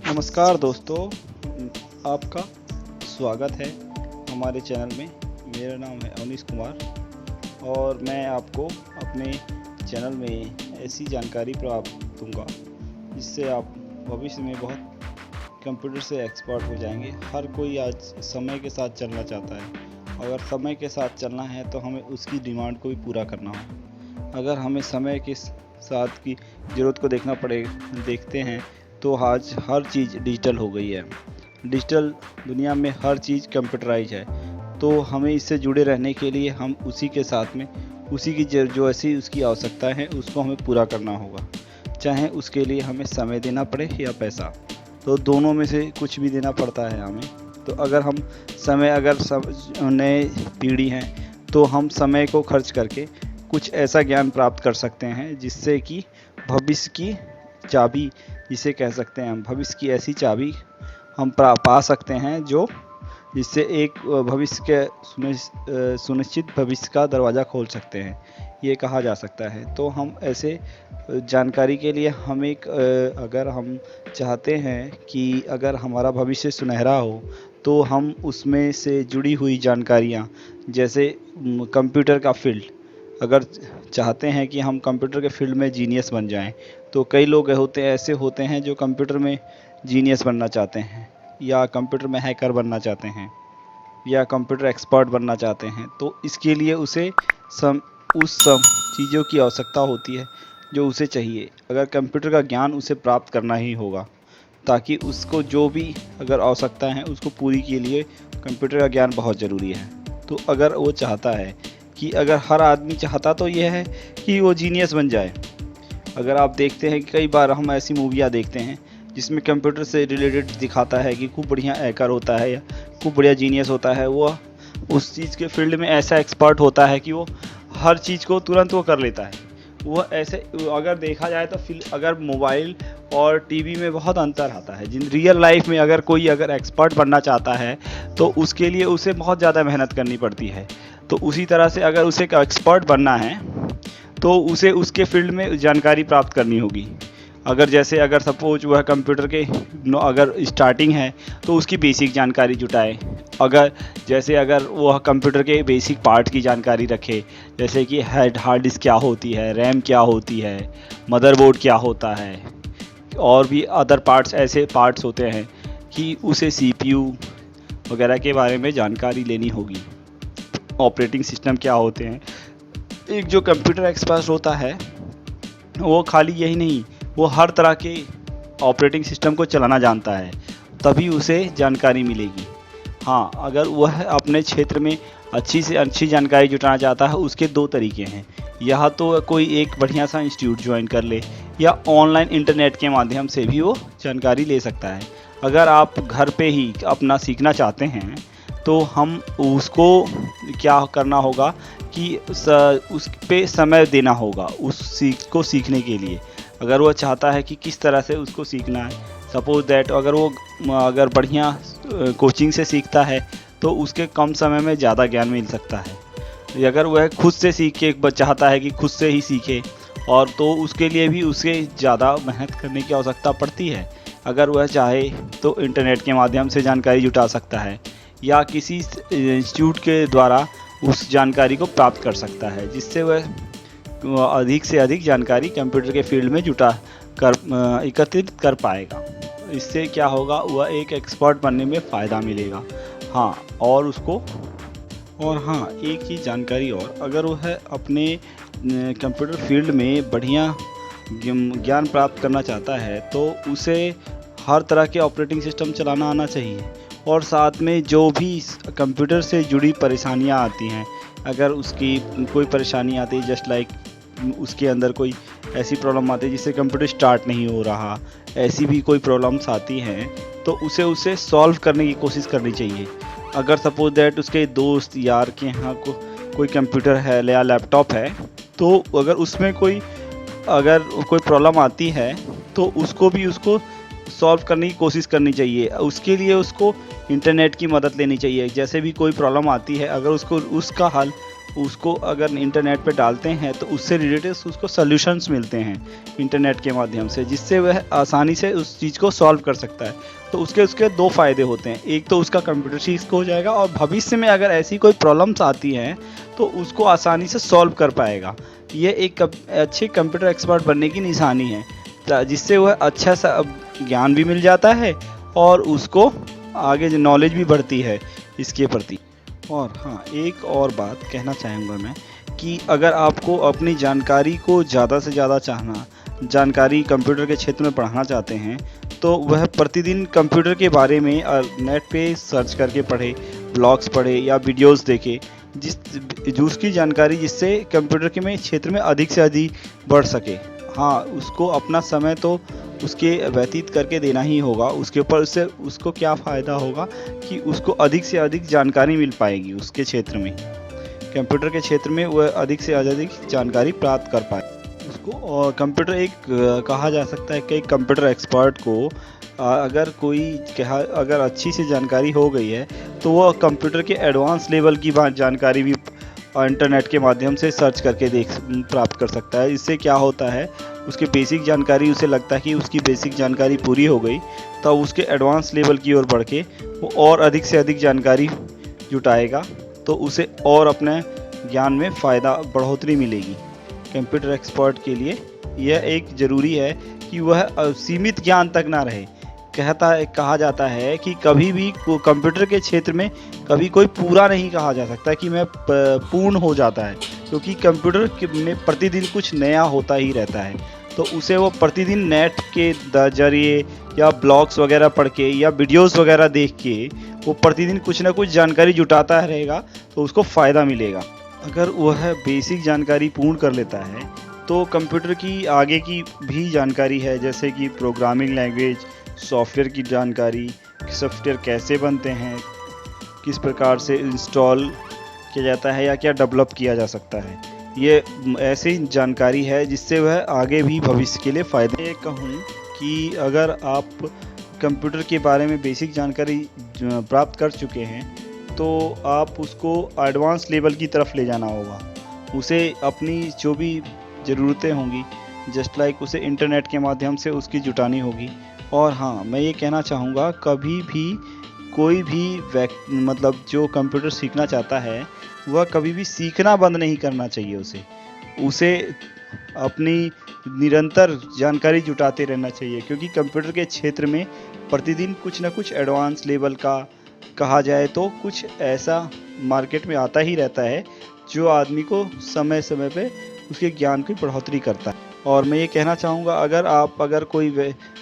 नमस्कार दोस्तों, आपका स्वागत है हमारे चैनल में। मेरा नाम है अवनीश कुमार और मैं आपको अपने चैनल में ऐसी जानकारी प्राप्त दूंगा जिससे आप भविष्य में बहुत कंप्यूटर से एक्सपर्ट हो जाएंगे। हर कोई आज समय के साथ चलना चाहता है। अगर समय के साथ चलना है तो हमें उसकी डिमांड को भी पूरा करना हो। अगर हमें समय के साथ की ज़रूरत को देखते हैं तो आज हर चीज़ डिजिटल हो गई है। डिजिटल दुनिया में हर चीज़ कंप्यूटराइज है, तो हमें इससे जुड़े रहने के लिए हम उसी के साथ में उसी की जो ऐसी उसकी आवश्यकता है उसको हमें पूरा करना होगा, चाहे उसके लिए हमें समय देना पड़े या पैसा। तो दोनों में से कुछ भी देना पड़ता है हमें। तो अगर हम नए पीढ़ी हैं तो हम समय को खर्च करके कुछ ऐसा ज्ञान प्राप्त कर सकते हैं जिससे कि भविष्य की चाबी, जिसे कह सकते हैं हम, भविष्य की ऐसी चाबी हम पा सकते हैं जो जिससे एक भविष्य के सुनिश्चित भविष्य का दरवाज़ा खोल सकते हैं, ये कहा जा सकता है। तो हम ऐसे जानकारी के लिए हम अगर हम चाहते हैं कि अगर हमारा भविष्य सुनहरा हो तो हम उसमें से जुड़ी हुई जानकारियाँ, जैसे कंप्यूटर का फील्ड, अगर चाहते हैं कि हम कंप्यूटर के फील्ड में जीनियस बन जाएं, तो कई लोग ऐसे होते हैं जो कंप्यूटर में जीनियस बनना चाहते हैं या कंप्यूटर में हैकर बनना चाहते हैं या कंप्यूटर एक्सपर्ट बनना चाहते हैं। तो इसके लिए उसे उस चीज़ों की आवश्यकता होती है जो उसे चाहिए। अगर कंप्यूटर का ज्ञान उसे प्राप्त करना ही होगा, ताकि उसको जो भी अगर आवश्यकता है उसको पूरी के लिए कंप्यूटर का ज्ञान बहुत ज़रूरी है। तो अगर वो चाहता है कि अगर हर आदमी चाहता तो यह है कि वो जीनियस बन जाए। अगर आप देखते हैं कि कई बार हम ऐसी मूवियाँ देखते हैं जिसमें कंप्यूटर से रिलेटेड दिखाता है कि खूब बढ़िया हैकर होता है या खूब बढ़िया जीनियस होता है, वो उस चीज़ के फील्ड में ऐसा एक्सपर्ट होता है कि वो हर चीज़ को तुरंत वो कर लेता है। वो ऐसे अगर देखा जाए तो अगर मोबाइल और टीवी में बहुत अंतर आता है। जिन रियल लाइफ में अगर कोई एक्सपर्ट बनना चाहता है तो उसके लिए उसे बहुत ज़्यादा मेहनत करनी पड़ती है। तो उसी तरह से अगर उसे एक्सपर्ट बनना है तो उसे उसके फील्ड में जानकारी प्राप्त करनी होगी। अगर सपोज वह कंप्यूटर के अगर स्टार्टिंग है तो उसकी बेसिक जानकारी जुटाए। अगर वह कंप्यूटर के बेसिक पार्ट की जानकारी रखे, जैसे कि हार्ड डिस्क क्या होती है, रैम क्या होती है, मदरबोर्ड क्या होता है, और भी अदर पार्ट्स, ऐसे पार्ट्स होते हैं कि उसे सीपीयू वगैरह के बारे में जानकारी लेनी होगी। ऑपरेटिंग सिस्टम क्या होते हैं। एक जो कंप्यूटर एक्सपर्ट होता है वो खाली यही नहीं, वो हर तरह के ऑपरेटिंग सिस्टम को चलाना जानता है, तभी उसे जानकारी मिलेगी। हाँ, अगर वह अपने क्षेत्र में अच्छी से अच्छी जानकारी जुटाना चाहता है, उसके दो तरीके हैं। या तो कोई एक बढ़िया सा इंस्टीट्यूट ज्वाइन कर ले या ऑनलाइन इंटरनेट के माध्यम से भी वो जानकारी ले सकता है। अगर आप घर पे ही अपना सीखना चाहते हैं तो हम उसको क्या करना होगा कि उस पे समय देना होगा उस को सीखने के लिए। अगर वो चाहता है कि किस तरह से उसको सीखना है, सपोज दैट अगर बढ़िया कोचिंग से सीखता है तो उसके कम समय में ज़्यादा ज्ञान मिल सकता है। अगर वह खुद से सीख के चाहता है कि खुद से ही सीखे, और तो उसके लिए भी उसे ज़्यादा मेहनत करने की आवश्यकता पड़ती है। अगर वह चाहे तो इंटरनेट के माध्यम से जानकारी जुटा सकता है या किसी इंस्टीट्यूट के द्वारा उस जानकारी को प्राप्त कर सकता है, जिससे वह अधिक से अधिक जानकारी कंप्यूटर के फील्ड में एकत्रित कर पाएगा। इससे क्या होगा, वह एक एक्सपर्ट बनने में फ़ायदा मिलेगा। एक ही जानकारी, और अगर वह अपने कंप्यूटर फील्ड में बढ़िया ज्ञान प्राप्त करना चाहता है तो उसे हर तरह के ऑपरेटिंग सिस्टम चलाना आना चाहिए। और साथ में जो भी कंप्यूटर से जुड़ी परेशानियां आती हैं, अगर उसकी कोई परेशानी आती है, जस्ट लाइक उसके अंदर कोई ऐसी प्रॉब्लम आती है जिससे कंप्यूटर स्टार्ट नहीं हो रहा, ऐसी भी कोई प्रॉब्लम्स आती हैं तो उसे सॉल्व करने की कोशिश करनी चाहिए। अगर सपोज दैट उसके दोस्त यार के यहाँ कोई कंप्यूटर है या लैपटॉप है, तो अगर उसमें कोई प्रॉब्लम आती है तो उसको सॉल्व करने की कोशिश करनी चाहिए। उसके लिए उसको इंटरनेट की मदद लेनी चाहिए। जैसे भी कोई प्रॉब्लम आती है, अगर उसका हल उसको अगर इंटरनेट पे डालते हैं तो उससे रिलेटेड उसको सॉल्यूशंस मिलते हैं इंटरनेट के माध्यम से, जिससे वह आसानी से उस चीज़ को सॉल्व कर सकता है। तो उसके उसके दो फ़ायदे होते हैं, एक तो उसका कंप्यूटर सीख हो जाएगा और भविष्य में अगर ऐसी कोई प्रॉब्लम्स आती हैं तो उसको आसानी से सॉल्व कर पाएगा। ये एक अच्छे कंप्यूटर एक्सपर्ट बनने की निशानी है, जिससे वह अच्छा सा ज्ञान भी मिल जाता है और उसको आगे नॉलेज भी बढ़ती है इसके प्रति। और हाँ, एक और बात कहना चाहूँगा मैं कि अगर आपको अपनी जानकारी को ज़्यादा से ज़्यादा जानकारी कंप्यूटर के क्षेत्र में बढ़ाना चाहते हैं तो वह प्रतिदिन कंप्यूटर के बारे में नेट पे सर्च करके पढ़े, ब्लॉग्स पढ़े या वीडियोस देखे, जो उसकी जानकारी जिससे कंप्यूटर के क्षेत्र में अधिक से अधिक बढ़ सके। हाँ, उसको अपना समय तो उसके व्यतीत करके देना ही होगा, उसके ऊपर उससे उसको क्या फ़ायदा होगा कि उसको अधिक से अधिक जानकारी मिल पाएगी उसके क्षेत्र में, कंप्यूटर के क्षेत्र में वह अधिक से अधिक जानकारी प्राप्त कर पाए उसको। और कंप्यूटर कहा जा सकता है कि एक कंप्यूटर एक्सपर्ट को अगर अच्छी सी जानकारी हो गई है तो वह कंप्यूटर के एडवांस लेवल की जानकारी भी इंटरनेट के माध्यम से सर्च करके प्राप्त कर सकता है। इससे क्या होता है, उसकी बेसिक जानकारी, उसे लगता है कि उसकी बेसिक जानकारी पूरी हो गई, तो उसके एडवांस लेवल की ओर बढ़ के वो और अधिक से अधिक जानकारी जुटाएगा तो उसे और अपने ज्ञान में बढ़ोतरी मिलेगी। कंप्यूटर एक्सपर्ट के लिए यह एक ज़रूरी है कि वह सीमित ज्ञान तक ना रहे। कहा जाता है कि कभी भी कंप्यूटर के क्षेत्र में कभी कोई पूरा नहीं कहा जा सकता कि मैं पूर्ण हो जाता है, क्योंकि कंप्यूटर में प्रतिदिन कुछ नया होता ही रहता है। तो उसे वो प्रतिदिन नेट के जरिए या ब्लॉग्स वगैरह पढ़ के या वीडियोस वगैरह देख के वो प्रतिदिन कुछ ना कुछ जानकारी जुटाता रहेगा तो उसको फ़ायदा मिलेगा। अगर वह बेसिक जानकारी पूर्ण कर लेता है तो कंप्यूटर की आगे की भी जानकारी है, जैसे कि प्रोग्रामिंग लैंग्वेज, सॉफ्टवेयर की जानकारी, सॉफ्टवेयर कैसे बनते हैं, किस प्रकार से इंस्टॉल किया जाता है या क्या डेवलप किया जा सकता है, ये ऐसी जानकारी है जिससे वह आगे भी भविष्य के लिए फ़ायदे। कहूँ कि अगर आप कंप्यूटर के बारे में बेसिक जानकारी प्राप्त कर चुके हैं तो आप उसको एडवांस लेवल की तरफ ले जाना होगा। उसे अपनी जो भी ज़रूरतें होंगी, जस्ट लाइक उसे इंटरनेट के माध्यम से उसकी जुटानी होगी। और हाँ, मैं ये कहना चाहूँगा, कभी भी कोई भी मतलब जो कंप्यूटर सीखना चाहता है वह कभी भी सीखना बंद नहीं करना चाहिए। उसे अपनी निरंतर जानकारी जुटाते रहना चाहिए, क्योंकि कंप्यूटर के क्षेत्र में प्रतिदिन कुछ ना कुछ एडवांस लेवल का, कहा जाए तो कुछ ऐसा मार्केट में आता ही रहता है जो आदमी को समय समय पे उसके ज्ञान की बढ़ोतरी करता है। और मैं ये कहना चाहूँगा, अगर कोई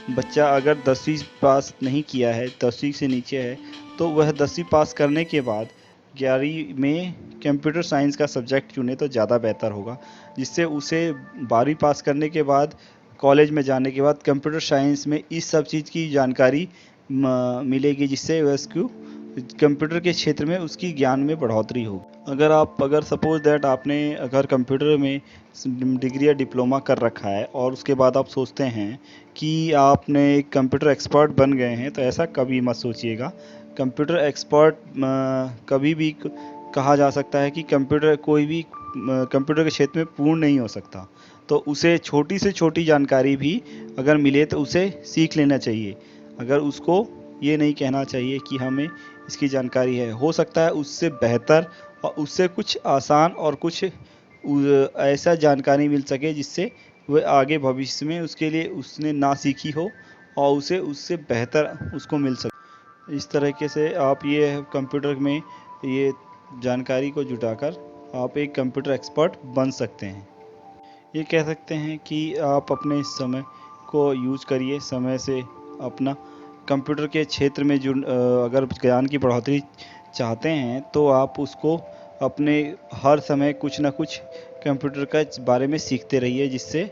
बच्चा अगर 10वीं पास नहीं किया है, 10वीं से नीचे है, तो वह 10वीं पास करने के बाद 11वीं में कंप्यूटर साइंस का सब्जेक्ट चुने तो ज़्यादा बेहतर होगा, जिससे उसे 12वीं पास करने के बाद कॉलेज में जाने के बाद कंप्यूटर साइंस में इस सब चीज़ की जानकारी मिलेगी, जिससे उसको कंप्यूटर के क्षेत्र में उसकी ज्ञान में बढ़ोतरी हो। अगर सपोज दैट आपने अगर कंप्यूटर में डिग्री या डिप्लोमा कर रखा है और उसके बाद आप सोचते हैं कि आपने एक कंप्यूटर एक्सपर्ट बन गए हैं, तो ऐसा कभी मत सोचिएगा। कंप्यूटर एक्सपर्ट कभी भी कहा जा सकता है कि कोई भी कंप्यूटर के क्षेत्र में पूर्ण नहीं हो सकता, तो उसे छोटी से छोटी जानकारी भी अगर मिले तो उसे सीख लेना चाहिए। अगर उसको ये नहीं कहना चाहिए कि हमें इसकी जानकारी है, हो सकता है उससे बेहतर और उससे कुछ आसान और कुछ ऐसा जानकारी मिल सके जिससे वह आगे भविष्य में उसके लिए उसने ना सीखी हो और उससे बेहतर उसको मिल सके। इस तरीके से आप ये कंप्यूटर में ये जानकारी को जुटाकर आप एक कंप्यूटर एक्सपर्ट बन सकते हैं। ये कह सकते हैं कि आप अपने समय को यूज करिए, समय से अपना कंप्यूटर के क्षेत्र में अगर ज्ञान की बढ़ोतरी चाहते हैं तो आप उसको अपने हर समय कुछ ना कुछ कंप्यूटर का बारे में सीखते रहिए, जिससे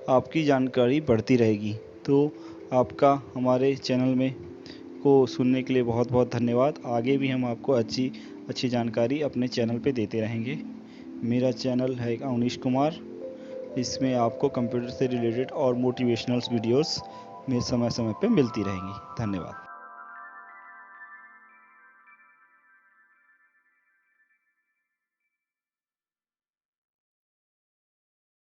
आपकी जानकारी बढ़ती रहेगी। तो आपका हमारे चैनल में को सुनने के लिए बहुत बहुत धन्यवाद। आगे भी हम आपको अच्छी जानकारी अपने चैनल पे देते रहेंगे। मेरा चैनल है अवनीश कुमार, इसमें आपको कंप्यूटर से रिलेटेड और मोटिवेशनल वीडियोस में समय समय पे मिलती रहेंगी। धन्यवाद।